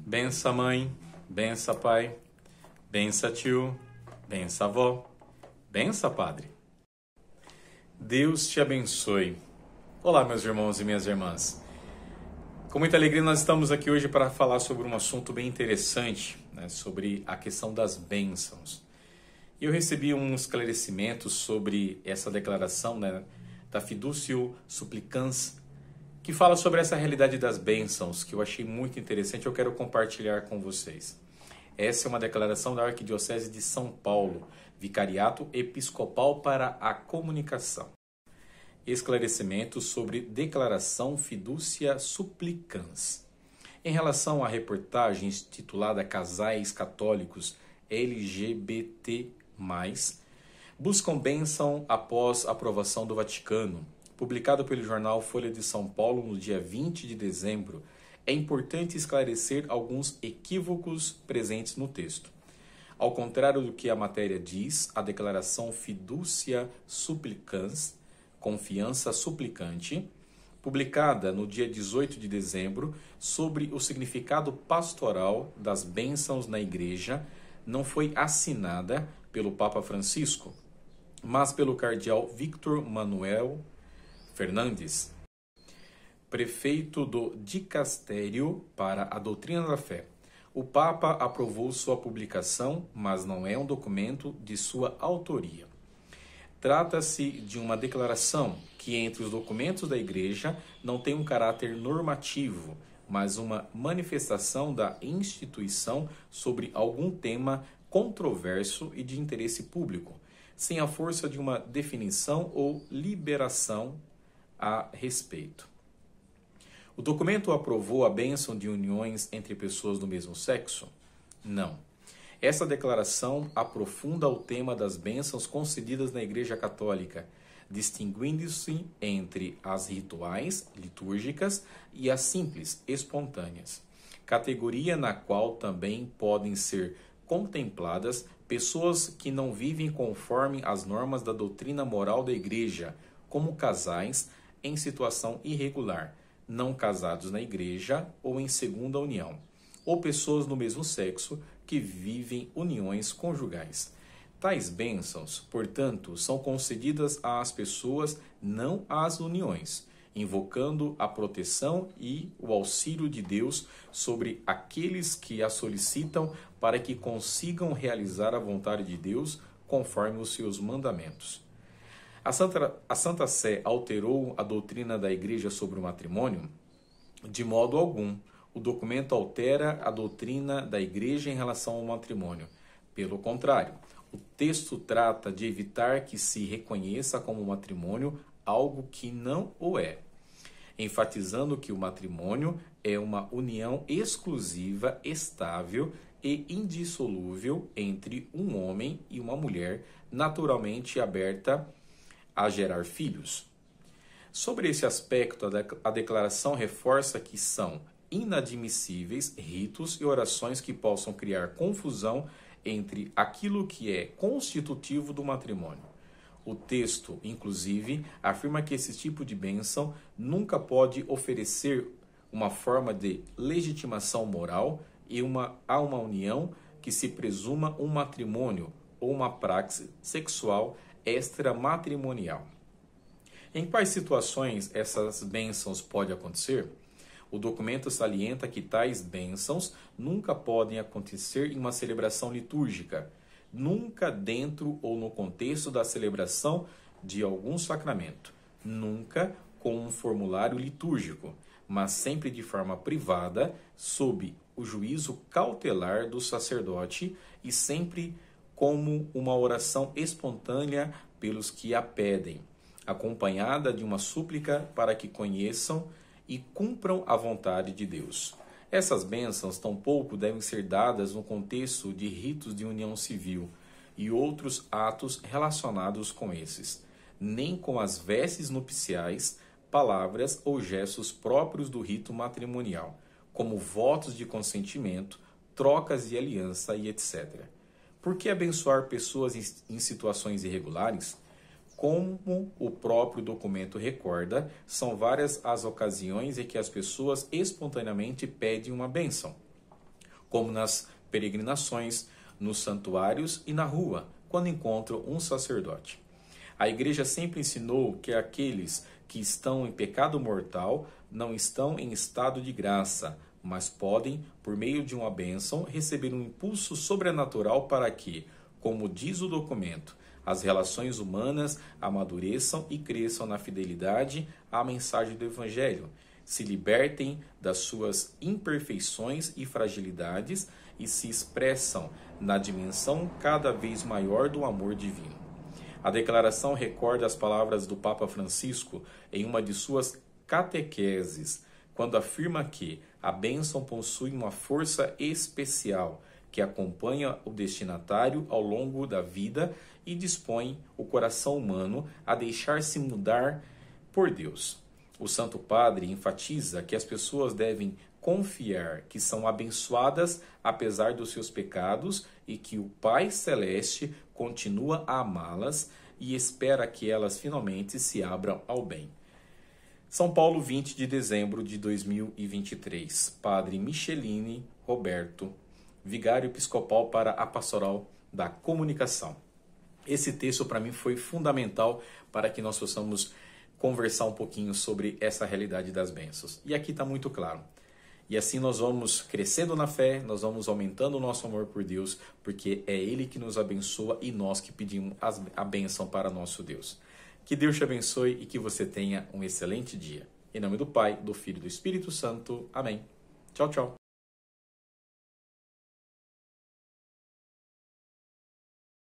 Bença mãe, bença pai, bença tio, bença avó, bença padre. Deus te abençoe. Olá, meus irmãos e minhas irmãs. Com muita alegria nós estamos aqui hoje para falar sobre um assunto bem interessante, sobre a questão das bênçãos. E eu recebi um esclarecimento sobre essa declaração, da Fiducio Supplicans, que fala sobre essa realidade das bênçãos, que eu achei muito interessante, eu quero compartilhar com vocês. Essa é uma declaração da Arquidiocese de São Paulo, Vicariato Episcopal para a Comunicação. Esclarecimento sobre declaração Fiducia Supplicans. Em relação à reportagem titulada Casais Católicos LGBT+, buscam bênção após aprovação do Vaticano, publicado pelo jornal Folha de São Paulo no dia 20 de dezembro, é importante esclarecer alguns equívocos presentes no texto. Ao contrário do que a matéria diz, a declaração Fiducia Supplicans, confiança suplicante, publicada no dia 18 de dezembro, sobre o significado pastoral das bênçãos na Igreja, não foi assinada pelo Papa Francisco, mas pelo cardeal Victor Manuel Fernandes, prefeito do Dicastério para a Doutrina da Fé. O Papa aprovou sua publicação, mas não é um documento de sua autoria. Trata-se de uma declaração que, entre os documentos da Igreja, não tem um caráter normativo, mas uma manifestação da instituição sobre algum tema controverso e de interesse público, sem a força de uma definição ou liberação a respeito. O documento aprovou a bênção de uniões entre pessoas do mesmo sexo? Não. Essa declaração aprofunda o tema das bênçãos concedidas na Igreja Católica, distinguindo-se entre as rituais, litúrgicas e as simples, espontâneas, categoria na qual também podem ser contempladas pessoas que não vivem conforme as normas da doutrina moral da Igreja, como casais em situação irregular, não casados na Igreja ou em segunda união, ou pessoas do mesmo sexo que vivem uniões conjugais. Tais bênçãos, portanto, são concedidas às pessoas, não às uniões, invocando a proteção e o auxílio de Deus sobre aqueles que a solicitam para que consigam realizar a vontade de Deus conforme os seus mandamentos. A Santa Sé alterou a doutrina da Igreja sobre o matrimônio? De modo algum. O documento altera a doutrina da Igreja em relação ao matrimônio. Pelo contrário, o texto trata de evitar que se reconheça como matrimônio algo que não o é, enfatizando que o matrimônio é uma união exclusiva, estável e indissolúvel entre um homem e uma mulher, naturalmente aberta a gerar filhos. Sobre esse aspecto, a declaração reforça que são inadmissíveis ritos e orações que possam criar confusão entre aquilo que é constitutivo do matrimônio. O texto, inclusive, afirma que esse tipo de bênção nunca pode oferecer uma forma de legitimação moral e a uma união que se presuma um matrimônio ou uma praxe sexual extramatrimonial. Em quais situações essas bênçãos podem acontecer? O documento salienta que tais bênçãos nunca podem acontecer em uma celebração litúrgica, nunca dentro ou no contexto da celebração de algum sacramento, nunca com um formulário litúrgico, mas sempre de forma privada, sob o juízo cautelar do sacerdote e sempre como uma oração espontânea pelos que a pedem, acompanhada de uma súplica para que conheçam e cumpram a vontade de Deus. Essas bênçãos tampouco devem ser dadas no contexto de ritos de união civil e outros atos relacionados com esses, nem com as vestes nupciais, palavras ou gestos próprios do rito matrimonial, como votos de consentimento, trocas de aliança e etc. Por que abençoar pessoas em situações irregulares? Como o próprio documento recorda, são várias as ocasiões em que as pessoas espontaneamente pedem uma bênção. como nas peregrinações, nos santuários e na rua, quando encontram um sacerdote. A Igreja sempre ensinou que aqueles que estão em pecado mortal não estão em estado de graça, mas podem, por meio de uma bênção, receber um impulso sobrenatural para que, como diz o documento, as relações humanas amadureçam e cresçam na fidelidade à mensagem do Evangelho, se libertem das suas imperfeições e fragilidades e se expressam na dimensão cada vez maior do amor divino. A declaração recorda as palavras do Papa Francisco em uma de suas catequeses, quando afirma que a bênção possui uma força especial que acompanha o destinatário ao longo da vida e dispõe o coração humano a deixar-se mudar por Deus. O Santo Padre enfatiza que as pessoas devem confiar que são abençoadas apesar dos seus pecados e que o Pai Celeste continua a amá-las e espera que elas finalmente se abram ao bem. São Paulo, 20 de dezembro de 2023. Padre Michelini Roberto, vigário episcopal para a Pastoral da Comunicação. Esse texto para mim foi fundamental para que nós possamos conversar um pouquinho sobre essa realidade das bênçãos. E aqui está muito claro. E assim nós vamos crescendo na fé, nós vamos aumentando o nosso amor por Deus, porque é Ele que nos abençoa e nós que pedimos a bênção para nosso Deus. Que Deus te abençoe e que você tenha um excelente dia. Em nome do Pai, do Filho e do Espírito Santo. Amém. Tchau, tchau.